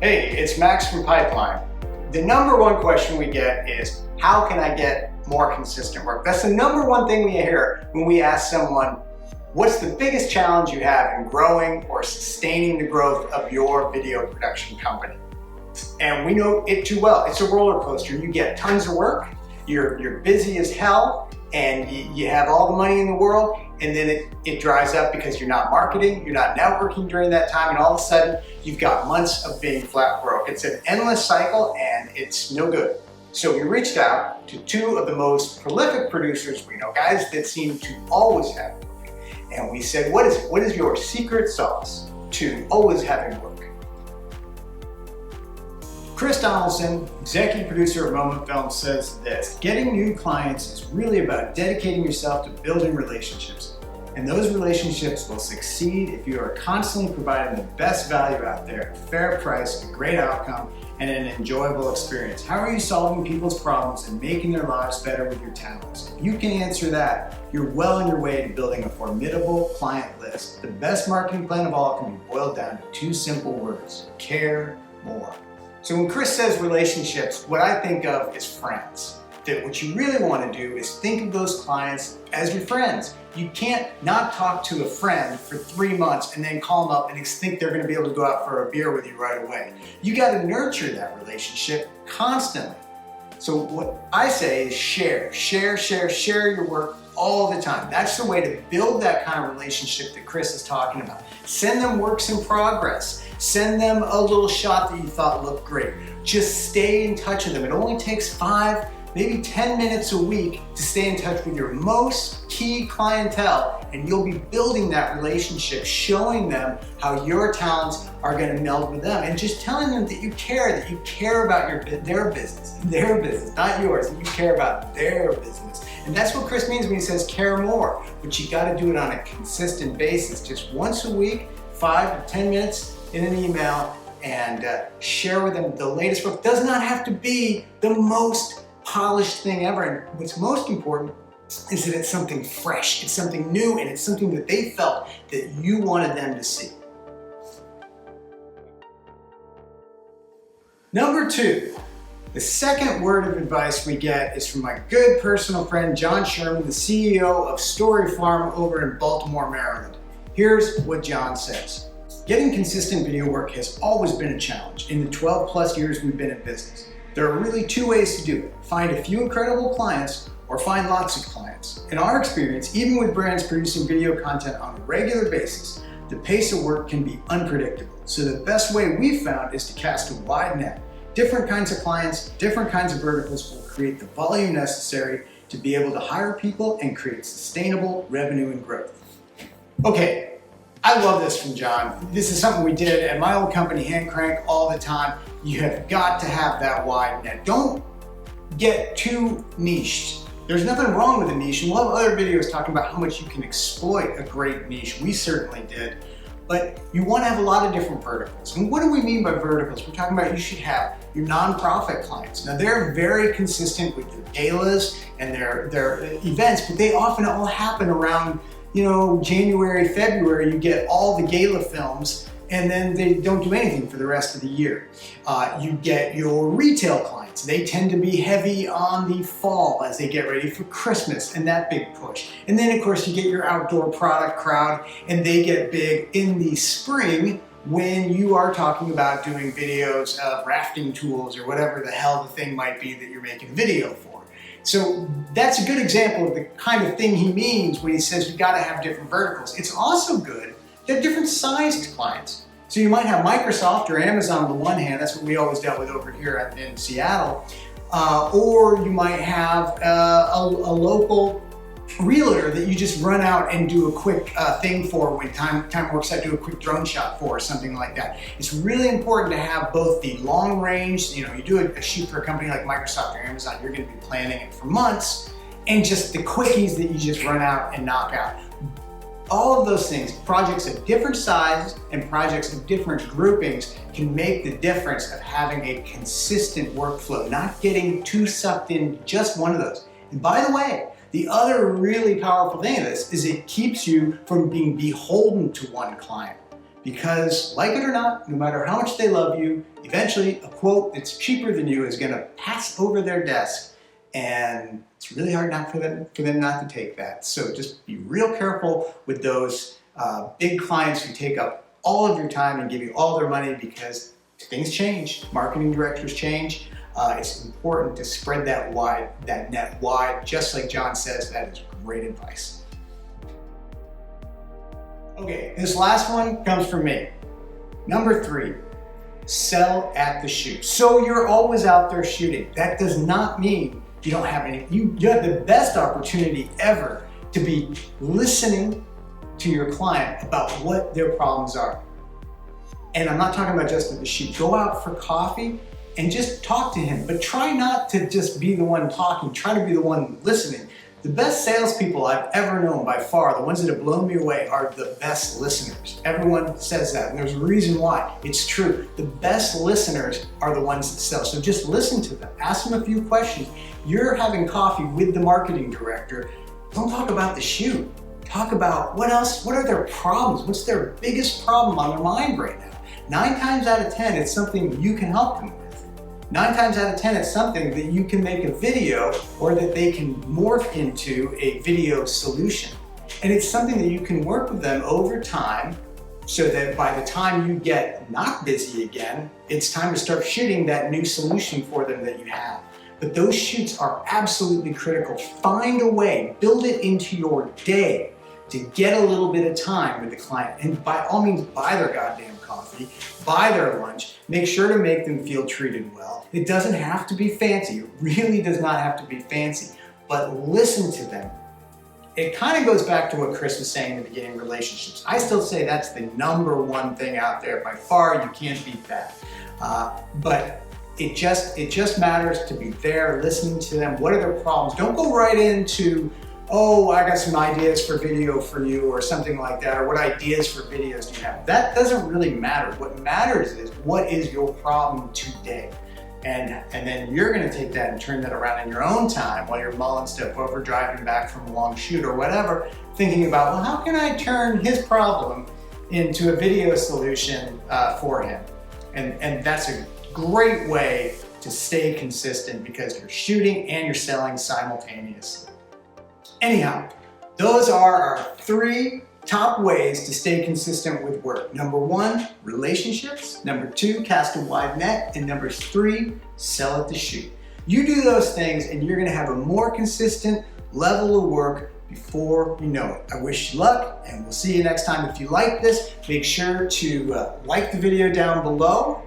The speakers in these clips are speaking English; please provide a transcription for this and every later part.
Hey, it's Max from Pipeline. The number one question we get is, how can I get more consistent work? That's the number one thing we hear when we ask someone, what's the biggest challenge you have in growing or sustaining the growth of your video production company? And we know it too well. It's a roller coaster. You get tons of work, you're busy as hell, and you have all the money in the world, and then it dries up because you're not marketing, you're not networking during that time, and all of a sudden you've got months of being flat broke. It's an endless cycle and it's no good. So we reached out to two of the most prolific producers we know, guys that seem to always have work. And we said, what is your secret sauce to always having work? Chris Donaldson, executive producer of Moment.film, says this: getting new clients is really about dedicating yourself to building relationships. And those relationships will succeed if you are constantly providing the best value out there, a fair price, a great outcome, and an enjoyable experience. How are you solving people's problems and making their lives better with your talents? If you can answer that, you're well on your way to building a formidable client list. The best marketing plan of all can be boiled down to two simple words: care more. So when Chris says relationships, what I think of is friends. That what you really want to do is think of those clients as your friends. You can't not talk to a friend for 3 months and then call them up and think they're going to be able to go out for a beer with you right away. You got to nurture that relationship constantly. So what I say is share your work all the time. That's the way to build that kind of relationship that Chris is talking about. Send them works in progress. Send them a little shot that you thought looked great. Just stay in touch with them. It only takes 5, maybe 10 minutes a week to stay in touch with your most key clientele, and you'll be building that relationship, showing them how your talents are going to meld with them, and just telling them that you care about their business, not yours, that you care about their business. And that's what Chris means when he says care more, but you got to do it on a consistent basis, just once a week, 5 to 10 minutes in an email, and share with them the latest work. It does not have to be the most polished thing ever, and what's most important is that it's something fresh, it's something new, and it's something that they felt that you wanted them to see. Number 2, the second word of advice we get is from my good personal friend John Sherman, the CEO of Story Farm over in Baltimore, Maryland. Here's what John says: getting consistent video work has always been a challenge in the 12 plus years we've been in business. There are really 2 ways to do it: find a few incredible clients or find lots of clients. In our experience, even with brands producing video content on a regular basis, the pace of work can be unpredictable. So the best way we've found is to cast a wide net. Different kinds of clients, different kinds of verticals will create the volume necessary to be able to hire people and create sustainable revenue and growth. Okay, I love this from John. This is something we did at my old company, Hand Crank, all the time. You have got to have that wide net. Don't get too niched. There's nothing wrong with a niche, and we'll have other videos talking about how much you can exploit a great niche. We certainly did. But you want to have a lot of different verticals. And what do we mean by verticals? We're talking about you should have your nonprofit clients. Now they're very consistent with their galas and their events, but they often all happen around, January, February. You get all the gala films, and then they don't do anything for the rest of the year. You get your retail clients. They tend to be heavy on the fall as they get ready for Christmas and that big push. And then of course you get your outdoor product crowd, and they get big in the spring when you are talking about doing videos of rafting tools or whatever the hell the thing might be that you're making video for. So that's a good example of the kind of thing he means when he says you gotta have different verticals. It's also good to have different sized clients. So you might have Microsoft or Amazon on the one hand, that's what we always dealt with over here in Seattle, or you might have a local realtor that you just run out and do a quick thing for when time works out, do a quick drone shot for or something like that. It's really important to have both the long range, you do a shoot for a company like Microsoft or Amazon, you're going to be planning it for months, and just the quickies that you just run out and knock out. All of those things, projects of different sizes and projects of different groupings, can make the difference of having a consistent workflow, not getting too sucked in just one of those. And by the way, the other really powerful thing of this is it keeps you from being beholden to one client. Because, like it or not, no matter how much they love you, eventually a quote that's cheaper than you is going to pass over their desk, and it's really hard not for them not to take that. So just be real careful with those big clients who take up all of your time and give you all their money, because things change, marketing directors change. It's important to spread that net wide, just like John says. That is great advice. Okay, this last one comes from me. Number 3, sell at the shoot. So you're always out there shooting. That does not mean you don't have any, you have the best opportunity ever to be listening to your client about what their problems are. And I'm not talking about just at the shoot. Go out for coffee and just talk to him, but try not to just be the one talking, try to be the one listening. The best salespeople I've ever known by far, the ones that have blown me away, are the best listeners. Everyone says that, and there's a reason why. It's true. The best listeners are the ones that sell. So just listen to them. Ask them a few questions. You're having coffee with the marketing director. Don't talk about the shoot. Talk about what else, what are their problems? What's their biggest problem on their mind right now? 9 times out of 10, it's something you can help them with. 9 times out of 10, it's something that you can make a video or that they can morph into a video solution. And it's something that you can work with them over time, so that by the time you get not busy again, it's time to start shooting that new solution for them that you have. But those shoots are absolutely critical. Find a way, build it into your day to get a little bit of time with the client. And by all means, buy their goddamn coffee, buy their lunch, make sure to make them feel treated well. It doesn't have to be fancy. It really does not have to be fancy, but listen to them. It kind of goes back to what Chris was saying in the beginning, relationships. I still say that's the #1 thing out there. By far, you can't beat that. But it just matters to be there, listening to them. What are their problems? Don't go right into, oh, I got some ideas for video for you, or something like that, or what ideas for videos do you have? That doesn't really matter. What matters is, what is your problem today? And then you're gonna take that and turn that around in your own time while you're mulling stuff over, driving back from a long shoot or whatever, thinking about, well, how can I turn his problem into a video solution for him? And that's a great way to stay consistent, because you're shooting and you're selling simultaneously. Anyhow, those are our 3 top ways to stay consistent with work. Number 1, relationships. Number 2, cast a wide net. And number 3, sell at the shoot. You do those things and you're gonna have a more consistent level of work before you know it. I wish you luck, and we'll see you next time. If you like this, make sure to like the video down below.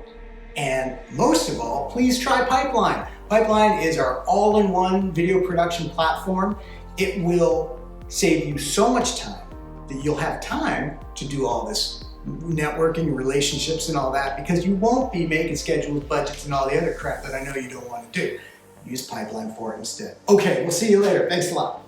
And most of all, please try Pipeline. Pipeline is our all-in-one video production platform. It will save you so much time that you'll have time to do all this networking, relationships, and all that, because you won't be making schedules, budgets, and all the other crap that I know you don't want to do. Use Pipeline for it instead. Okay, we'll see you later. Thanks a lot.